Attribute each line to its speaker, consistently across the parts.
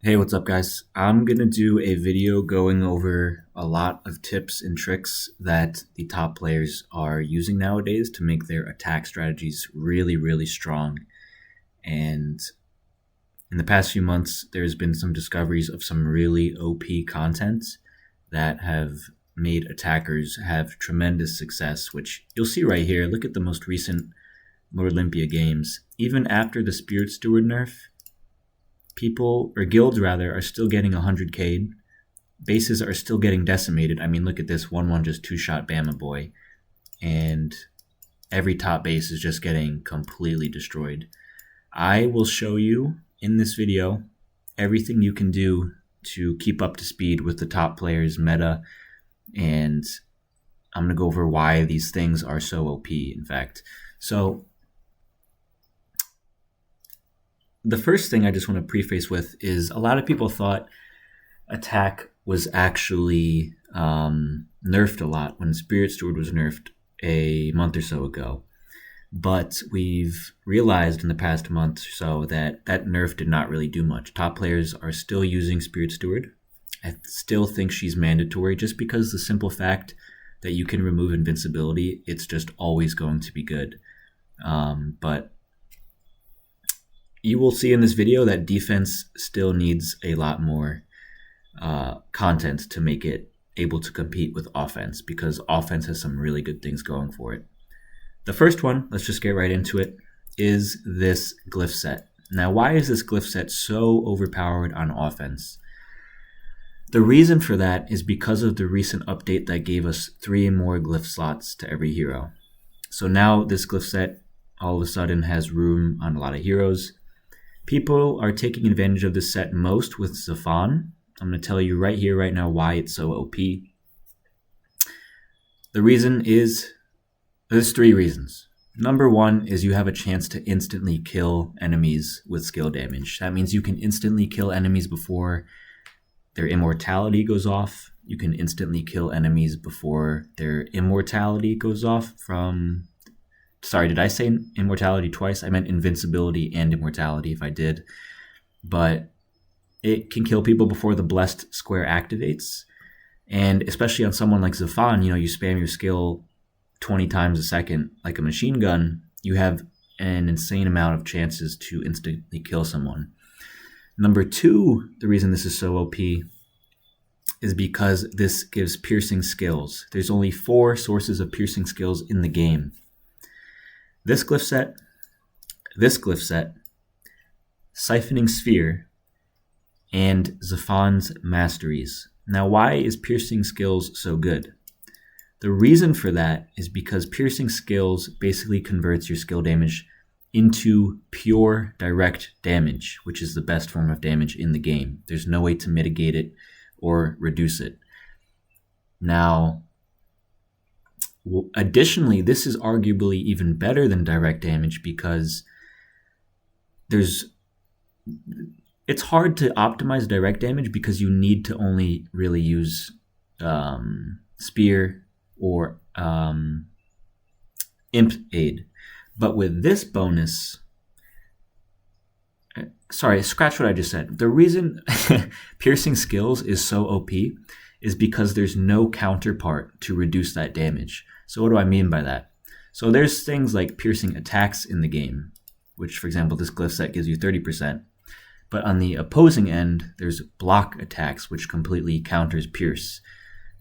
Speaker 1: Hey, what's up, guys? I'm gonna do a video going over a lot of tips and tricks that the top players are using nowadays to make their attack strategies really, really strong. And in the past few months, there's been some discoveries of some really OP content that have made attackers have tremendous success, which you'll see right here. Look at the most recent Lord Olympia games. Even after the Spirit Steward nerf, people, or guilds rather, are still getting 100k. Bases are still getting decimated. I mean, look at this 1-1 just two-shot Bama boy. And every top base is just getting completely destroyed. I will show you in this video everything you can do to keep up to speed with the top players' meta, and I'm going to go over why these things are so OP, in fact. So the first thing I just want to preface with is a lot of people thought attack was actually nerfed a lot when Spirit Steward was nerfed a month or so ago. But we've realized in the past month or so that that nerf did not really do much. Top players are still using Spirit Steward. I still think she's mandatory just because the simple fact that you can remove invincibility, it's just always going to be good. But you will see in this video that defense still needs a lot more content to make it able to compete with offense, because offense has some really good things going for it. The first one, let's just get right into it, is this Glyph set. Now, why is this Glyph set so overpowered on offense? The reason for that is because of the recent update that gave us 3 more Glyph slots to every hero. So now this Glyph set all of a sudden has room on a lot of heroes. People are taking advantage of this set most with Zafan. I'm going to tell you right here, right now, why it's so OP. The reason is, there's 3 reasons. Number 1 is you have a chance to instantly kill enemies with skill damage. That means you can instantly kill enemies before their immortality goes off. You can instantly kill enemies before their immortality goes off from... Sorry, did I say immortality twice? I meant invincibility and immortality if I did. But it can kill people before the blessed square activates. And especially on someone like Zafan, you spam your skill 20 times a second like a machine gun, you have an insane amount of chances to instantly kill someone. Number 2, the reason this is so OP is because this gives piercing skills. There's only 4 sources of piercing skills in the game. This Glyph set, Siphoning Sphere, and Zafan's Masteries. Now, why is piercing skills so good? The reason for that is because piercing skills basically converts your skill damage into pure direct damage, which is the best form of damage in the game. There's no way to mitigate it or reduce it. Now, additionally, this is arguably even better than direct damage because it's hard to optimize direct damage because you need to only really use Spear or Imp Aid. But with this bonus, sorry, scratch what I just said. The reason piercing skills is so OP is because there's no counterpart to reduce that damage. So what do I mean by that? So there's things like piercing attacks in the game, which, for example, this Glyph set gives you 30%. But on the opposing end, there's block attacks, which completely counters Pierce.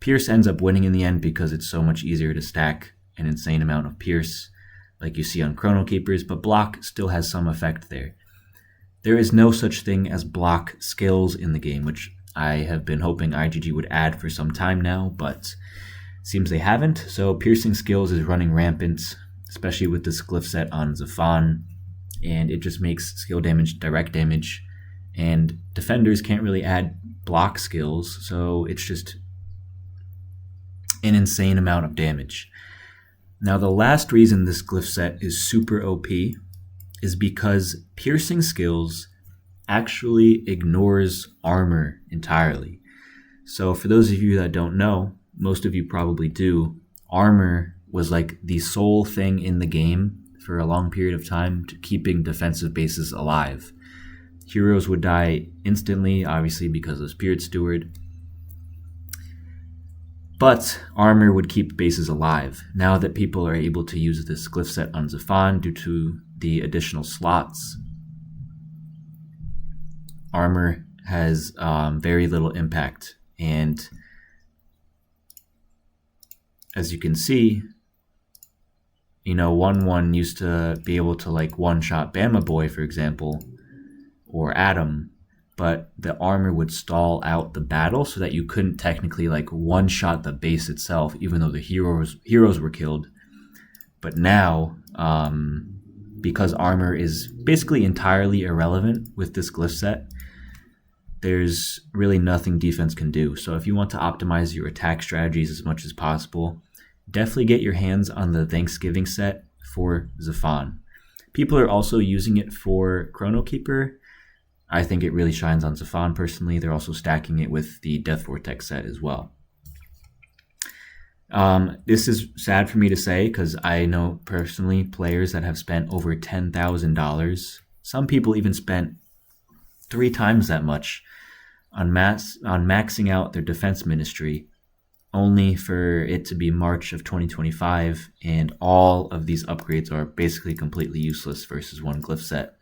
Speaker 1: Pierce ends up winning in the end because it's so much easier to stack an insane amount of Pierce, like you see on Chrono Keepers, but block still has some effect there. There is no such thing as block skills in the game, which I have been hoping IGG would add for some time now, but seems they haven't. So piercing skills is running rampant, especially with this Glyph set on Zafan, and it just makes skill damage direct damage, and defenders can't really add block skills, so it's just an insane amount of damage. Now, the last reason this Glyph set is super OP is because piercing skills actually ignores armor entirely. So for those of you that don't know, most of you probably do, armor was like the sole thing in the game for a long period of time to keeping defensive bases alive. Heroes would die instantly, obviously because of Spirit Steward. But armor would keep bases alive. Now that people are able to use this glyph set on Zafan due to the additional slots, armor has very little impact. And as you can see, 1-1 used to be able to like one-shot Bama Boy, for example, or Adam, but the armor would stall out the battle so that you couldn't technically like one-shot the base itself, even though the heroes were killed. But now, because armor is basically entirely irrelevant with this glyph set, there's really nothing defense can do. So if you want to optimize your attack strategies as much as possible, definitely get your hands on the Thanksgiving set for Zafan. People are also using it for Chrono Keeper. I think it really shines on Zafan personally. They're also stacking it with the Death Vortex set as well. This is sad for me to say because I know personally players that have spent over $10,000. Some people even spent 3 times that much on maxing out their defense ministry, only for it to be March of 2025, and all of these upgrades are basically completely useless versus one glyph set.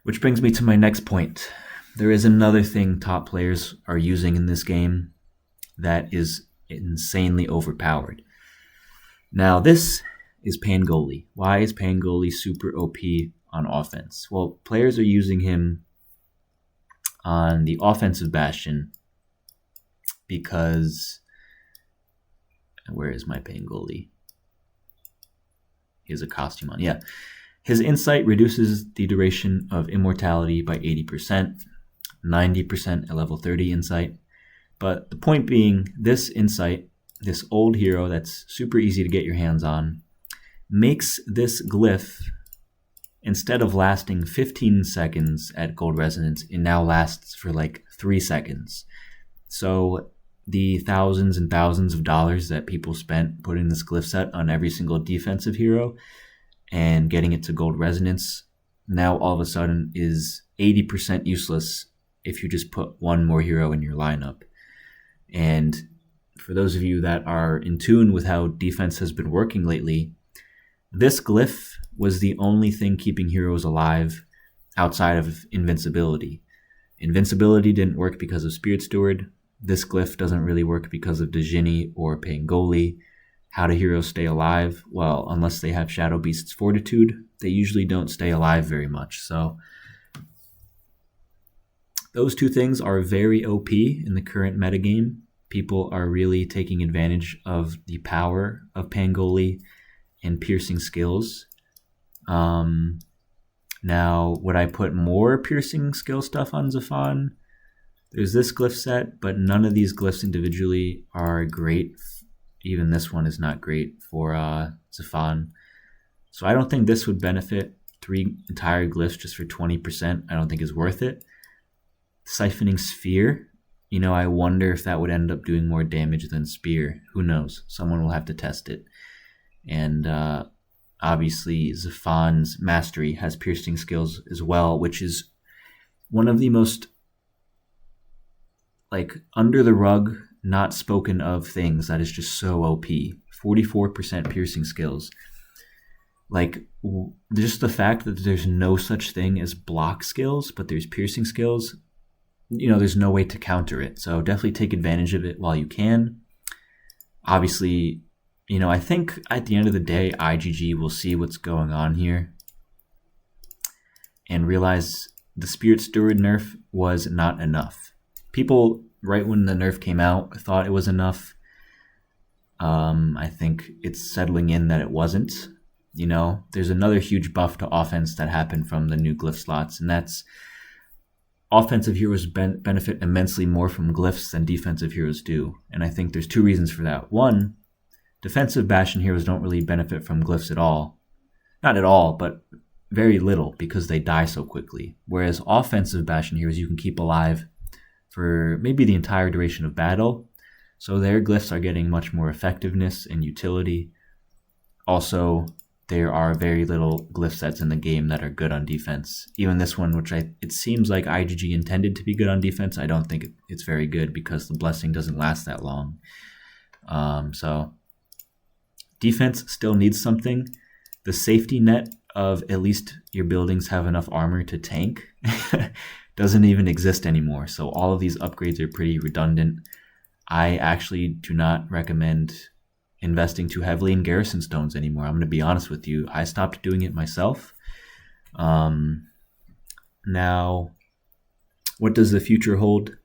Speaker 1: Which brings me to my next point. There is another thing top players are using in this game that is insanely overpowered. Now, this is Pan Goli. Why is Pan Goli super OP on offense? Well, players are using him on the offensive bastion because... Where is my Pan Goli? He has a costume on. Yeah. His insight reduces the duration of immortality by 80%, 90% at level 30 insight. But the point being, this insight, this old hero that's super easy to get your hands on, makes this glyph, instead of lasting 15 seconds at gold resonance, it now lasts for like 3 seconds. So the thousands and thousands of dollars that people spent putting this glyph set on every single defensive hero and getting it to gold resonance now all of a sudden is 80% useless if you just put one more hero in your lineup. And for those of you that are in tune with how defense has been working lately, this glyph was the only thing keeping heroes alive outside of invincibility. Invincibility didn't work because of Spirit Steward. This glyph doesn't really work because of Djinni or Pan Goli. How do heroes stay alive? Well, unless they have Shadow Beast's Fortitude, they usually don't stay alive very much. So those two things are very OP in the current metagame. People are really taking advantage of the power of Pan Goli and piercing skills. Now, would I put more piercing skill stuff on Zafan? There's this glyph set, but none of these glyphs individually are great. Even this one is not great for Zafan. So I don't think this would benefit 3 entire glyphs just for 20%. I don't think is worth it. Siphoning Sphere, I wonder if that would end up doing more damage than Spear. Who knows? Someone will have to test it. And obviously Zafan's Mastery has piercing skills as well, which is one of the most under the rug, not spoken of things that is just so OP. 44% piercing skills. Just the fact that there's no such thing as block skills, but there's piercing skills, there's no way to counter it. So definitely take advantage of it while you can. Obviously, I think at the end of the day, IGG will see what's going on here and realize the Spirit Steward nerf was not enough. People, right when the nerf came out, thought it was enough. I think it's settling in that it wasn't. There's another huge buff to offense that happened from the new glyph slots, and that's offensive heroes benefit immensely more from glyphs than defensive heroes do. And I think there's 2 reasons for that. One, defensive Bastion heroes don't really benefit from glyphs at all. Not at all, but very little because they die so quickly. Whereas offensive Bastion heroes you can keep alive for maybe the entire duration of battle. So their glyphs are getting much more effectiveness and utility. Also, there are very little glyph sets in the game that are good on defense. Even this one, which it seems like IGG intended to be good on defense, I don't think it's very good because the blessing doesn't last that long. So defense still needs something. The safety net of at least your buildings have enough armor to tank doesn't even exist anymore. So all of these upgrades are pretty redundant. I actually do not recommend investing too heavily in garrison stones anymore. I'm going to be honest with you. I stopped doing it myself. Now, what does the future hold?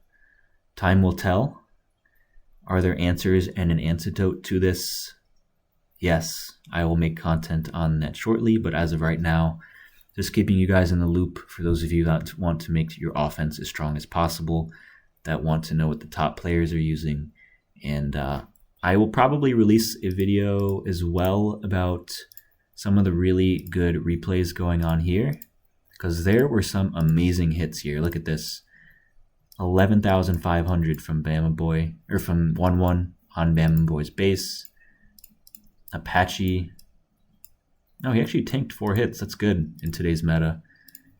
Speaker 1: Time will tell. Are there answers and an antidote to this? Yes, I will make content on that shortly, but as of right now, just keeping you guys in the loop for those of you that want to make your offense as strong as possible, that want to know what the top players are using, and I will probably release a video as well about some of the really good replays going on here, because there were some amazing hits here. Look at this. 11,500 from Bama Boy, or from 1-1 on Bama Boy's base. Apache. No, he actually tanked 4 hits. That's good in today's meta.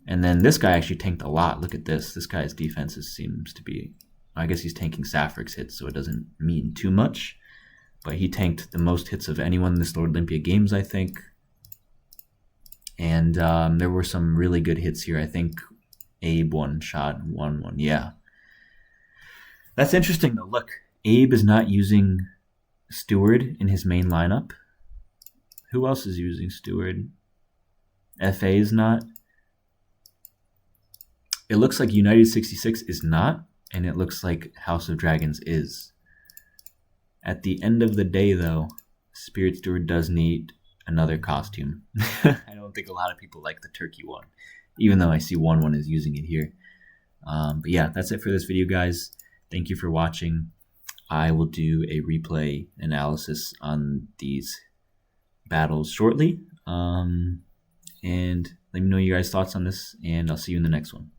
Speaker 1: And then this guy actually tanked a lot. Look at this. This guy's defense seems to be... I guess he's tanking Safric's hits, so it doesn't mean too much. But he tanked the most hits of anyone in this Lord Olympia games, I think. And there were some really good hits here. I think Abe one-shot 1-1. Yeah. That's interesting, though. Look, Abe is not using Steward in his main lineup. Who else is using Steward? FA is not. It looks like United 66 is not, and it looks like House of Dragons is. At the end of the day, though, Spirit Steward does need another costume. I don't think a lot of people like the turkey one, even though I see 1-1 is using it here. But yeah, that's it for this video, guys. Thank you for watching. I will do a replay analysis on these battles shortly. And let me know your guys' thoughts on this, and I'll see you in the next one.